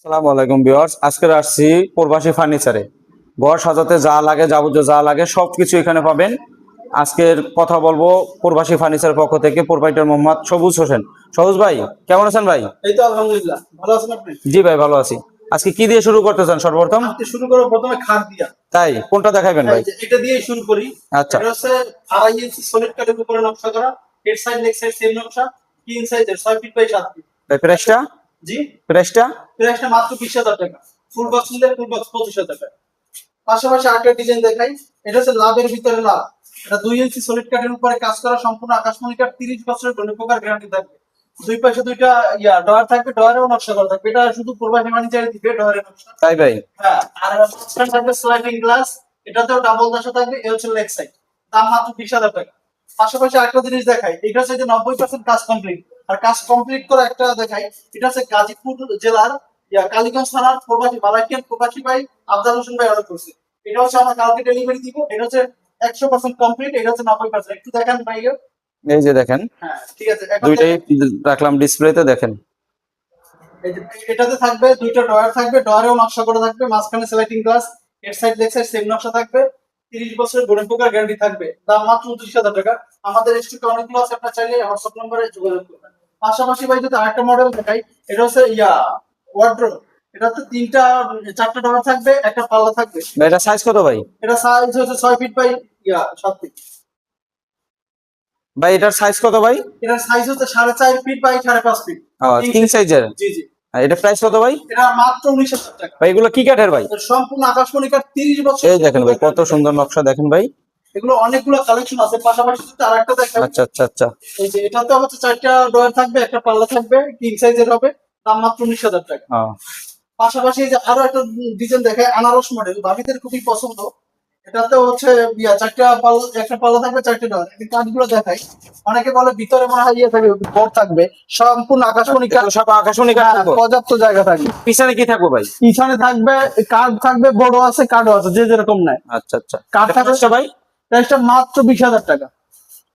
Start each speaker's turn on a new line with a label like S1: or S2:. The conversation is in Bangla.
S1: আসসালামু আলাইকুম ভিউয়ার্স, আজকে আসছি প্রবাসী ফার্নিচারে। ঘর সাজাতে যা লাগে, যাবতীয় যা লাগে সবকিছু এখানে পাবেন। আজকের কথা বলবো প্রবাসী ফার্নিচারের পক্ষ থেকে প্রোপাইটার মোহাম্মদ সবুজ হোসেন। সবুজ ভাই, কেমন আছেন ভাই?
S2: এই তো আলহামদুলিল্লাহ, ভালো আছেন আপনি?
S1: জি ভাই, ভালো আছি। আজকে কি দিয়ে শুরু করতে চান সর্বপ্রথম?
S2: আজকে শুরু করব প্রথমে খাট দিয়া।
S1: তাই কোনটা দেখাবেন ভাই?
S2: এটা দিয়ে শুরু করি।
S1: আচ্ছা।
S2: এটা হচ্ছে 2.5 ইঞ্চি সলিড কাঠের উপরে নকশা করা। Head side leg side same নকশা। কিং সাইজের 6 ফিট বাই 7 ফিট।
S1: ভাই প্রাইসটা?
S2: জি,
S1: প্রাইসটা?
S2: প্রাইসটা মাত্র 20,000 টাকা। ফুল বক্স নিলে ফুল বক্স 25,000 টাকা। পাশাপাশি আরেকটা ডিজাইন দেখাই। এটা হচ্ছে লাভের ভিতরে লাভ। এটা 2 ইঞ্চি সলিড কাঠের উপরে কাজ করা, সম্পূর্ণ আকাশমণি কাঠ, 30 বছরের কোনো প্রকার গ্যারান্টি থাকবে। দুই পাশে দুইটা ডয়ার থাকবে, ডয়ারেও নকশা করা থাকবে। এটা শুধু প্রবাসী ফার্নিচারে দিবে ডয়ারের নকশা।
S1: তাই ভাই?
S2: হ্যাঁ, আর মাঝখানে থাকবে স্লাইডিং গ্লাস। এটাতেও ডাবল দাসা থাকবে। এই হচ্ছে লেগ সাইড। দাম মাত্র 20,000 টাকা। পাশাপাশি আরেকটা জিনিস দেখাই। এটা হচ্ছে যে 90% কাজ কমপ্লিট। আর কাজ কমপ্লিট করা একটা দেখাই। এটা হচ্ছে গাজীপুর জেলার কালীগঞ্জ থানার প্রবাসী মালাইকিয়ান প্রবাসী ভাই আফজাল হোসেন ভাই অর্ডার করছে। এটা হচ্ছে আমরা কালকে ডেলিভারি দিব। এটা হচ্ছে 100% কমপ্লিট। এটা হচ্ছে 90%। একটু দেখেন ভাই।
S1: এই যে দেখেন,
S2: হ্যাঁ, ঠিক আছে। এখন
S1: দুইটাই রাখলাম ডিসপ্লেতে, দেখেন।
S2: এটাতে থাকবে দুইটা ডয়ার থাকবে, ডয়ারেও নকশা করা থাকবে, মাঝখানে sliding glass, head side leg side same নকশা থাকবে। 30 বছরের গোল্ডেন পোকার গ্যারান্টি থাকবে। দাম মাত্র 29,000 টাকা। আমাদের স্টকে অনেকগুলো আছে, আপনারা চাইলে হোয়াটসঅ্যাপ নম্বরে যোগাযোগ করবেন। পাশাপাশি ভাই যদি আরেকটা মডেল দেখাই, এটা হচ্ছে ওয়ার্ড্রোব। এটাতে চারটা ডয়ার থাকবে, একটা পাল্লা থাকবে।
S1: ভাই এটা সাইজ কত ভাই?
S2: এটা সাইজ হচ্ছে 6 ফিট বাই 7 ফিট।
S1: ভাই এটার সাইজ কত ভাই?
S2: এটার সাইজ হচ্ছে 4.5 ফিট বাই 5.5 ফিট।
S1: কিং সাইজের?
S2: জি জি।
S1: আর এটা প্রাইস কত ভাই?
S2: এটা মাত্র 19,000 টাকা।
S1: ভাই এগুলো কি কাঠের ভাই?
S2: সম্পূর্ণ আকাশমণি কাঠ, 30 বছর।
S1: এই দেখেন ভাই, কত সুন্দর নকশা, দেখেন ভাই।
S2: এগুলো অনেকগুলো কালেকশন আছে। পাশাপাশি যদি আরেকটা দেখাই।
S1: আচ্ছা আচ্ছা আচ্ছা।
S2: এই যে এটাতে হচ্ছে 4টা ডয়ার থাকবে, একটা পাল্লা থাকবে, কিং সাইজের হবে। দাম মাত্র 19,000 টাকা। পাশাপাশি এই যে আরো একটা ডিজাইন দেখায়, আনারস মডেল, ভাবিদের খুবই পছন্দ। এটাতে হচ্ছে চারটা পাল্লা, একটা পাল্লা থাকবে, 4টে ডয়ার। এই কাঠগুলো দেখাই। অনেকে বলে ভিতরে মনে হয় থাকবে, বোর্ড থাকবে। সম্পূর্ণ আকাশমণি কাঠ,
S1: সব আকাশমণি কাঠ থাকবে?
S2: পর্যাপ্ত জায়গা থাকবে।
S1: পিছনে কি থাকবে ভাই?
S2: পিছনে থাকবে কাঠ থাকবে, বড় আছে, কাঠও আছে, যে যেরকম নেয়।
S1: আচ্ছা আচ্ছা।
S2: কাঠ থাকবে
S1: ভাই
S2: প্রাইসটা মাত্র 20,000 টাকা।